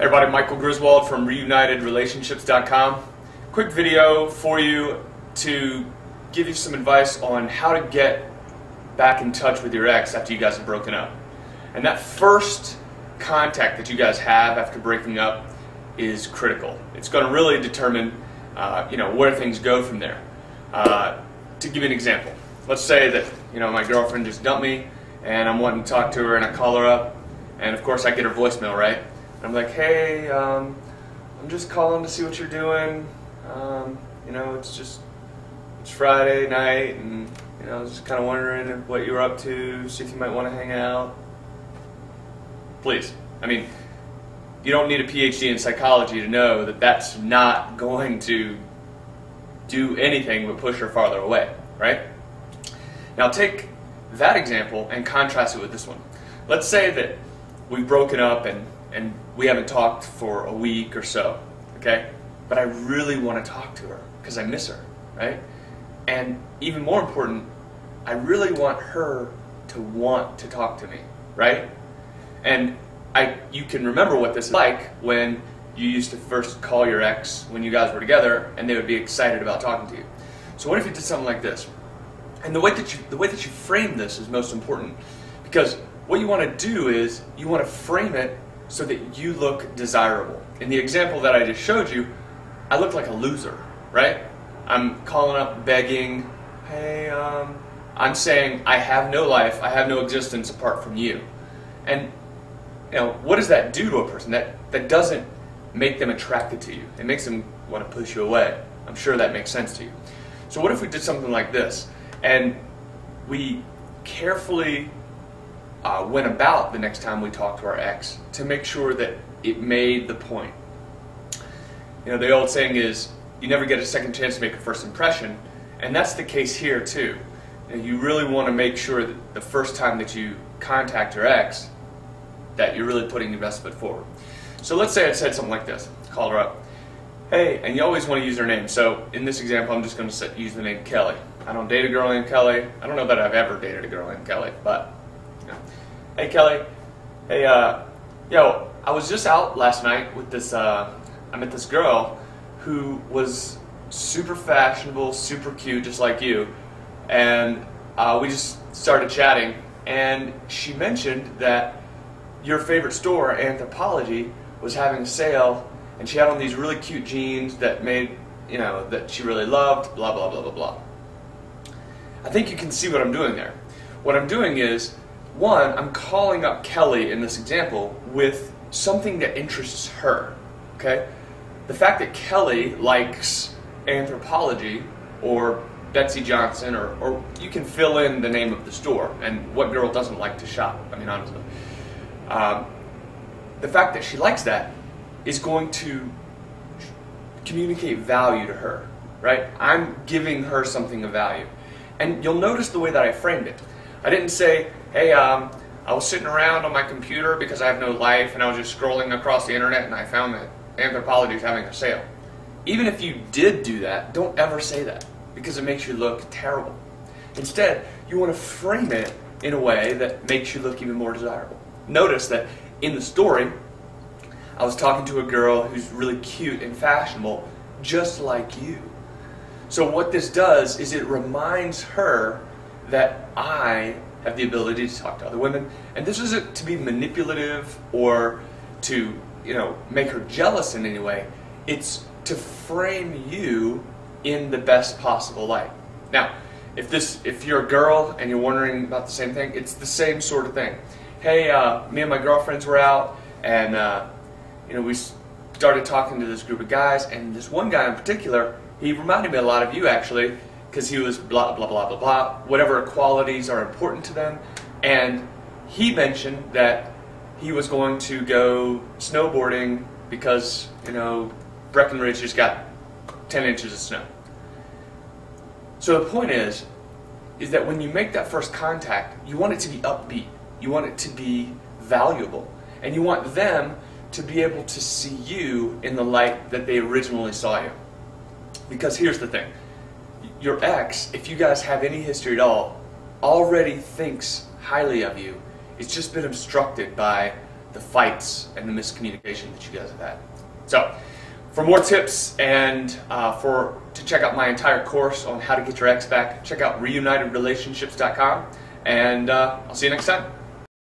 Hey everybody, Michael Griswold from ReunitedRelationships.com. Quick video for you to give you some advice on how to get back in touch with your ex after you guys have broken up. And that first contact that you guys have after breaking up is critical. It's going to really determine where things go from there. To give you an example, let's say that my girlfriend just dumped me and I'm wanting to talk to her and I call her up and of course I get her voicemail, right? And I'm like, hey, I'm just calling to see what you're doing. It's Friday night and I was just kind of wondering what you were up to, see if you might want to hang out. Please. I mean, you don't need a PhD in psychology to know that that's not going to do anything but push her farther away, right? Now take that example and contrast it with this one. Let's say that we've broken up and we haven't talked for a week or so, okay? But I really want to talk to her because I miss her, right? And even more important, I really want her to want to talk to me, right? And you can remember what this is like when you used to first call your ex when you guys were together and they would be excited about talking to you. So what if you did something like this? And the way that you frame this is most important, because what you want to do is you want to frame it so that you look desirable. In the example that I just showed you, I look like a loser, right? I'm calling up begging, hey, I'm saying I have no life, I have no existence apart from you. And what does that do to a person? That doesn't make them attracted to you. It makes them want to push you away. I'm sure that makes sense to you. So what if we did something like this and we carefully went about the next time we talk to our ex to make sure that it made the point. The old saying is, you never get a second chance to make a first impression, and that's the case here too. You really want to make sure that the first time that you contact your ex, that you're really putting your best foot forward. So let's say I said something like this, call her up, hey, and you always want to use her name. So in this example, I'm just going to use the name Kelly. I don't date a girl named Kelly. I don't know that I've ever dated a girl named Kelly, but hey Kelly, hey, I was just out last night with this, I met this girl who was super fashionable, super cute, just like you, and we just started chatting, and she mentioned that your favorite store, Anthropologie, was having a sale, and she had on these really cute jeans that made, that she really loved, blah, blah, blah, blah, blah. I think you can see what I'm doing there. What I'm doing is, one, I'm calling up Kelly in this example with something that interests her, okay? The fact that Kelly likes Anthropologie or Betsy Johnson, or you can fill in the name of the store, and what girl doesn't like to shop, I mean, honestly. The fact that she likes that is going to communicate value to her, right? I'm giving her something of value. And you'll notice the way that I framed it. I didn't say, hey, I was sitting around on my computer because I have no life and I was just scrolling across the internet and I found that Anthropologie is having a sale. Even if you did do that, don't ever say that because it makes you look terrible. Instead, you want to frame it in a way that makes you look even more desirable. Notice that in the story, I was talking to a girl who's really cute and fashionable, just like you. So what this does is it reminds her that I have the ability to talk to other women, and this isn't to be manipulative or to make her jealous in any way. It's to frame you in the best possible light. Now, if you're a girl and you're wondering about the same thing, it's the same sort of thing. Hey, me and my girlfriends were out, and we started talking to this group of guys, and this one guy in particular, he reminded me a lot of you actually, because he was blah, blah, blah, blah, blah, whatever qualities are important to them. And he mentioned that he was going to go snowboarding because, Breckenridge just got 10 inches of snow. So the point is that when you make that first contact, you want it to be upbeat. You want it to be valuable. And you want them to be able to see you in the light that they originally saw you. Because here's the thing. Your ex, if you guys have any history at all, already thinks highly of you. It's just been obstructed by the fights and the miscommunication that you guys have had. So, for more tips and to check out my entire course on how to get your ex back, check out reunitedrelationships.com, and I'll see you next time.